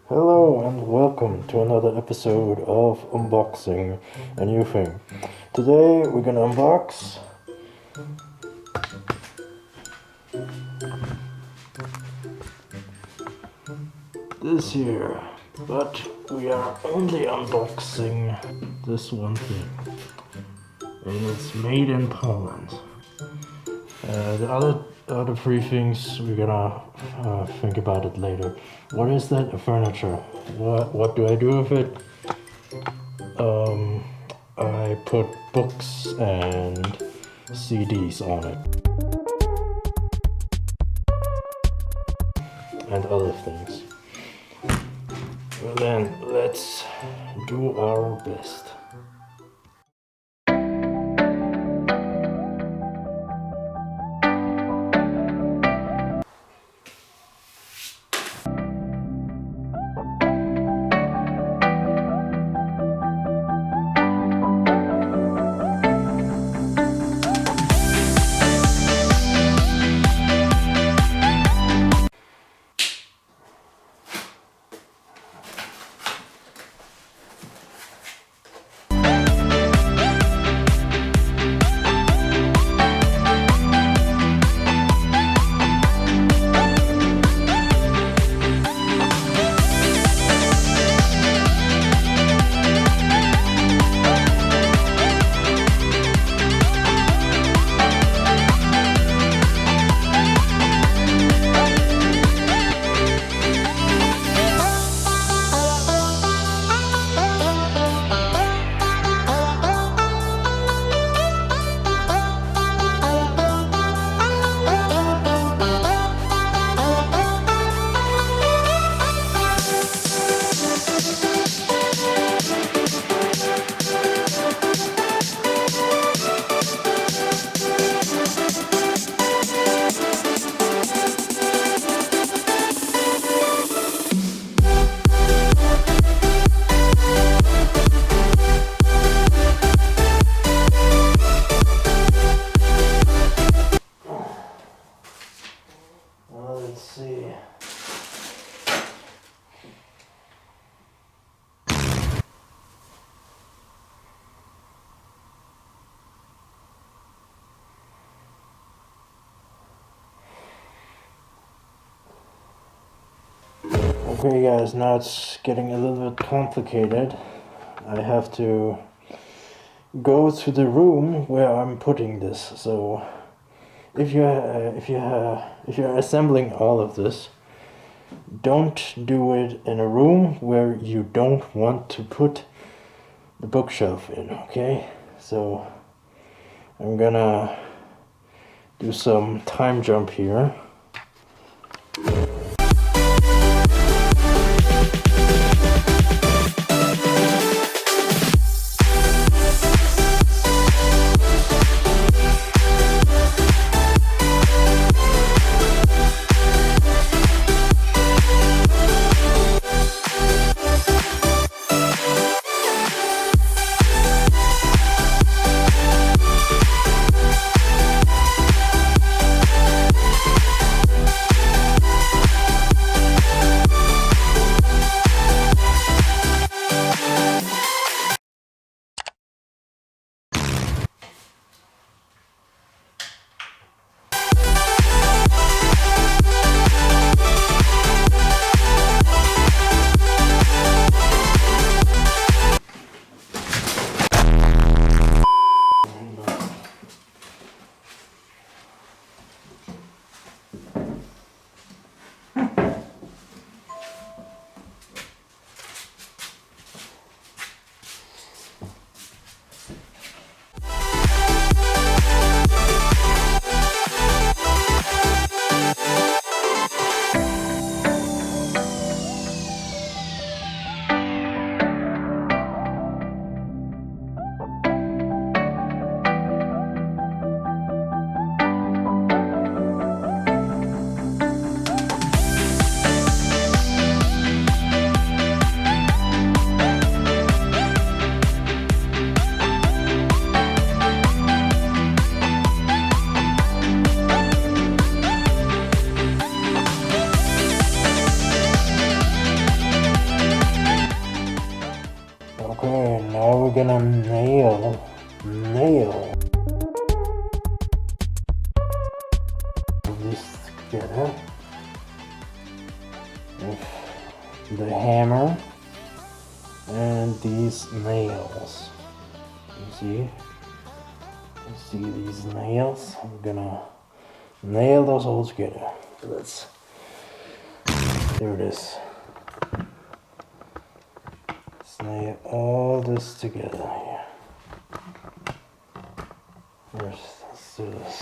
Hello and welcome to another episode of Unboxing a New Thing. Today we're gonna unbox this here, but we are only unboxing this one thing, and it's made in Poland. The other three things we're gonna think about it later. What is that? A furniture. What do I do with it? I put books and CDs on it. And other things. Well then, let's do our best. Let's see. Okay guys, now it's getting a little bit complicated. I have to go to the room where I'm putting this. So if you're assembling all of this, don't do it in a room where you don't want to put the bookshelf in, okay? So I'm gonna do some time jump here. we're gonna nail this together with the hammer and these nails. You see these nails? I'm gonna nail those all together. So let's do this. Let's nail all this together here. First, let's do this.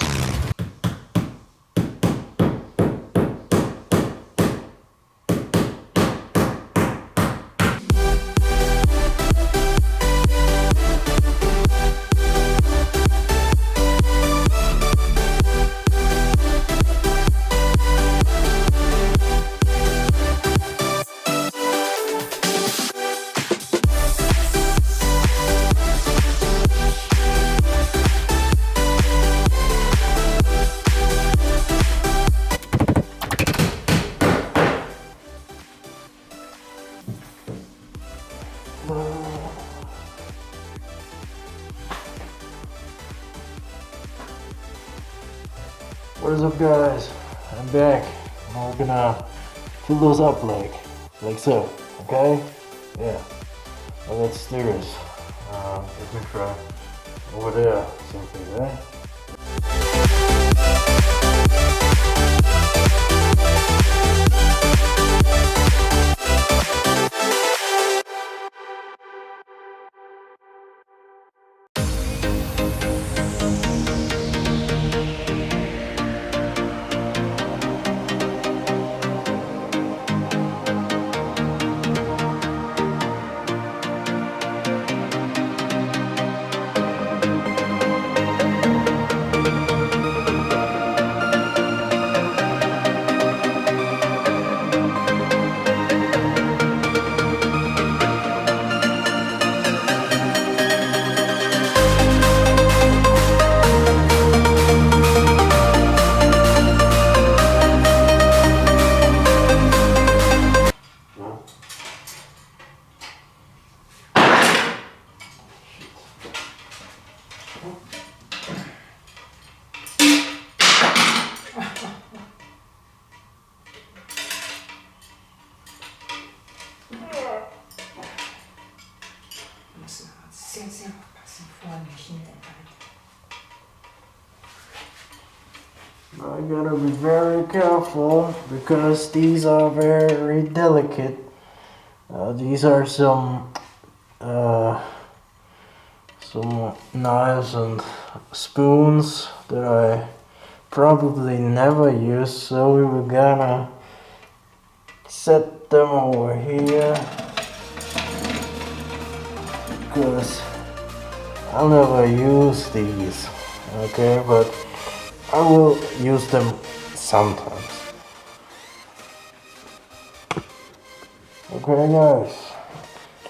What is up, guys? I'm back. Now we're gonna fill those up like so, okay? Yeah. Well, let's do this. Let me try over there, something, right? I gotta be very careful because these are very delicate. These are some knives and spoons that I probably never use, so we were gonna set them over here because I'll never use these, okay, but I will use them sometimes. Okay, guys,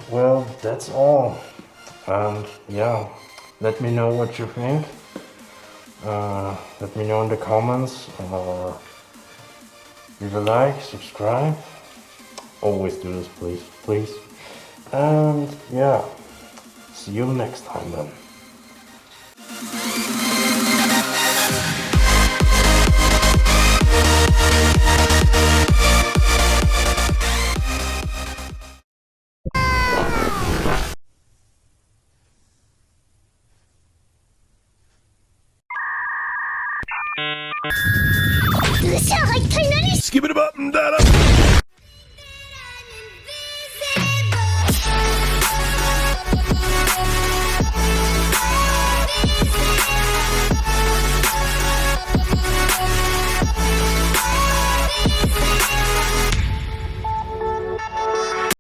well, that's all, and yeah, let me know what you think. Let me know in the comments, leave a like, subscribe, always do this, please, and yeah, see you next time then. Skip it up and down.